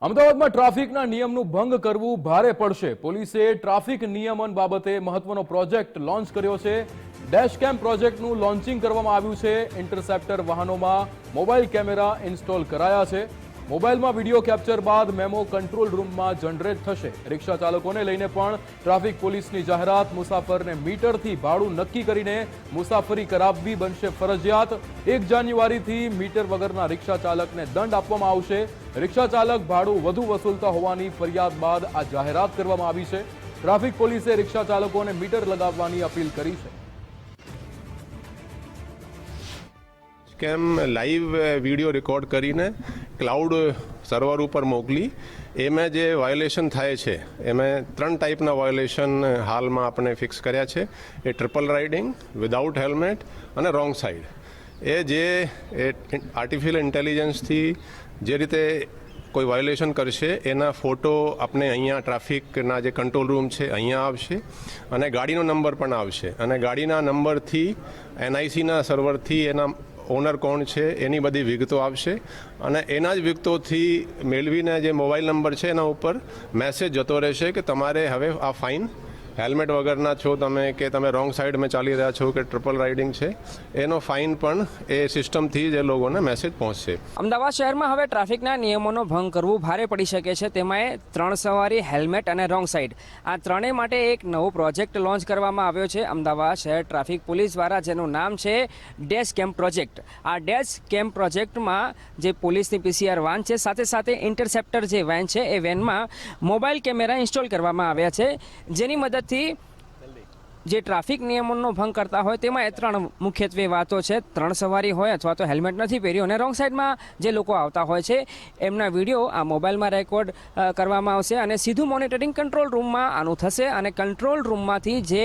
અમદાવાદમાં ટ્રાફિકના નિયમનું ભંગ કરવું ભારે પડશે। પોલીસે ટ્રાફિક નિયમન બાબતે મહત્વનો પ્રોજેક્ટ લોન્ચ કર્યો છે। ડેશકેમ પ્રોજેક્ટનું લોન્ચિંગ કરવામાં આવ્યું છે। ઇન્ટરસેપ્ટર વાહનોમાં મોબાઈલ કેમેરા ઇન્સ્ટોલ કરાયા છે। મોબાઈલમાં વિડીયો કેપ્ચર બાદ મેમો કંટ્રોલ રૂમમાં જનરેટ થશે। રિક્ષા ચાલકોને લઈને પણ ટ્રાફિક પોલીસની જાહેરાત। મુસાફરને મીટરથી ભાડું નક્કી કરીને મુસાફરી કરાવવી બનશે ફરજિયાત। 1 જાન્યુઆરીથી મીટર વગરના રિક્ષા ચાલકને દંડ આપવામાં આવશે। રિક્ષા ચાલક ભાડું વધુ વસૂલતા હોવાની ફરિયાદ બાદ આ જાહેરાત કરવામાં આવી છે। ટ્રાફિક પોલીસે રિક્ષા ચાલકોને મીટર લગાવવાની અપીલ કરી છે। કેમ લાઈવ વિડીયો રેકોર્ડ કરીને ક્લાઉડ સર્વર ઉપર મોકલી એમાં જે વાયોલેશન થાય છે એમાં 3 ટાઈપના વાયોલેશન હાલમાં આપણે ફિક્સ કર્યા છે। એ ટ્રિપલ રાઇડિંગ, વિધાઉટ હેલ્મેટ અને રોંગ સાઈડ। એ જે આર્ટિફિશિયલ ઇન્ટેલિજન્સથી જે રીતે કોઈ વાયોલેશન કરશે એના ફોટો આપણે અહીંયા ટ્રાફિકના જે કંટ્રોલ રૂમ છે અહીંયા આવશે અને ગાડીનો નંબર પણ આવશે અને ગાડીના નંબરથી એનઆઈસીના સર્વરથી એના ઓનર કોણ છે એની બધી વિગતો આવશે અને એના જ વિગતોથી મેળવીને જે મોબાઈલ નંબર છે એના ઉપર મેસેજ જતો રહેશે કે તમારે હવે આ ફાઇન હેલ્મેટ વગરના છો તમે કે તમે રોંગ સાઈડમાં ચાલી રહ્યા છો કે ટ્રિપલ રાઇડિંગ છે એનો ફાઇન પણ એ સિસ્ટમથી જ એ લોકોને મેસેજ પહોંચશે। અમદાવાદ શહેરમાં હવે ટ્રાફિકના નિયમોનો ભંગ કરવું ભારે પડી શકે છે। તેમાં 3 સવારી, હેલ્મેટ અને રોંગ સાઈડ આ ત્રણેય માટે એક નવો પ્રોજેક્ટ લોન્ચ કરવામાં આવ્યો છે અમદાવાદ શહેર ટ્રાફિક પોલીસ દ્વારા, જેનું નામ છે ડેશકેમ પ્રોજેક્ટ। આ ડેશકેમ પ્રોજેક્ટમાં જે પોલીસની પીસીઆર વાન છે સાથે સાથે ઇન્ટરસેપ્ટર જે વેન છે એ વેનમાં મોબાઈલ કેમેરા ઇન્સ્ટોલ કરવામાં આવ્યા છે, જેની મદદ જે ટ્રાફિક નિયમોનો ભંગ કરતા હોય તેમાં 3 મુખ્યત્વે વાતો છે। 3 સવારી હોય અથવા તો હેલ્મેટ નથી પહેર્યું અને રોંગ સાઈડમાં જે લોકો આવતા હોય છે એમના વિડીયો આ મોબાઈલમાં રેકોર્ડ કરવામાં આવશે અને સીધું મોનિટરિંગ કંટ્રોલ રૂમમાં આનું થશે અને કંટ્રોલ રૂમમાંથી જે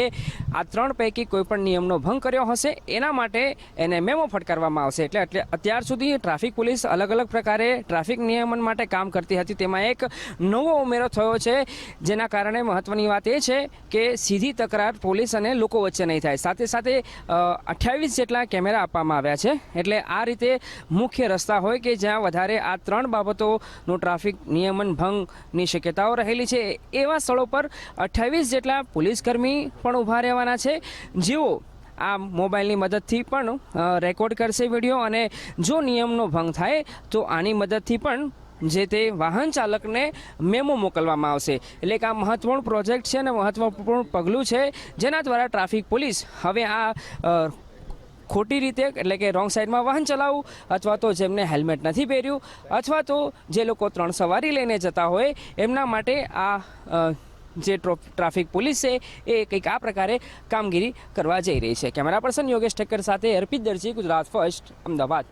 આ 3 પૈકી કોઈ પણ નિયમનો ભંગ કર્યો હશે એના માટે એને મેમો ફટકારવામાં આવશે। એટલે અત્યાર સુધી ટ્રાફિક પોલીસ અલગ અલગ પ્રકારે ટ્રાફિક નિયમન માટે કામ કરતી હતી, તેમાં એક નવો ઉમેરો થયો છે, જેના કારણે મહત્વની વાત એ છે કે સીધી તકરાર પોલીસ અને લોકો વચ્ચે નહીં થાય। સાથે સાથે 28 જેટલા કેમેરા આપવામાં આવ્યા છે। એટલે આ રીતે મુખ્ય રસ્તા હોય કે જ્યાં વધારે આ 3 બાબતોનું ટ્રાફિક નિયમન ભંગની શક્યતાઓ રહેલી છે એવા સ્થળો પર 28 જેટલા પોલીસકર્મી પણ ઊભા રહેવાના છે, જેઓ આ મોબાઈલની મદદથી પણ રેકોર્ડ કરશે વિડીયો અને જો નિયમનો ભંગ થાય તો આની મદદથી પણ જે તે વાહન ચાલકને મેમો મોકલવામાં આવશે। એટલે કે આ મહત્વપૂર્ણ પ્રોજેક્ટ છે અને મહત્વપૂર્ણ પગલું છે, જેના દ્વારા ટ્રાફિક પોલીસ હવે આ ખોટી રીતે એટલે કે રોંગ સાઈડમાં વાહન ચલાવવું અથવા તો જેમને હેલ્મેટ નથી પહેર્યું અથવા તો જે લોકો 3 સવારી લઈને જતા હોય એમના માટે આ જે ટ્રાફિક પોલીસ છે એ કંઈક આ પ્રકારે કામગીરી કરવા જઈ રહી છે। કેમેરા પર્સન યોગેશ ઠક્કર સાથે અર્પિત દરજી, ગુજરાત ફર્સ્ટ, અમદાવાદ।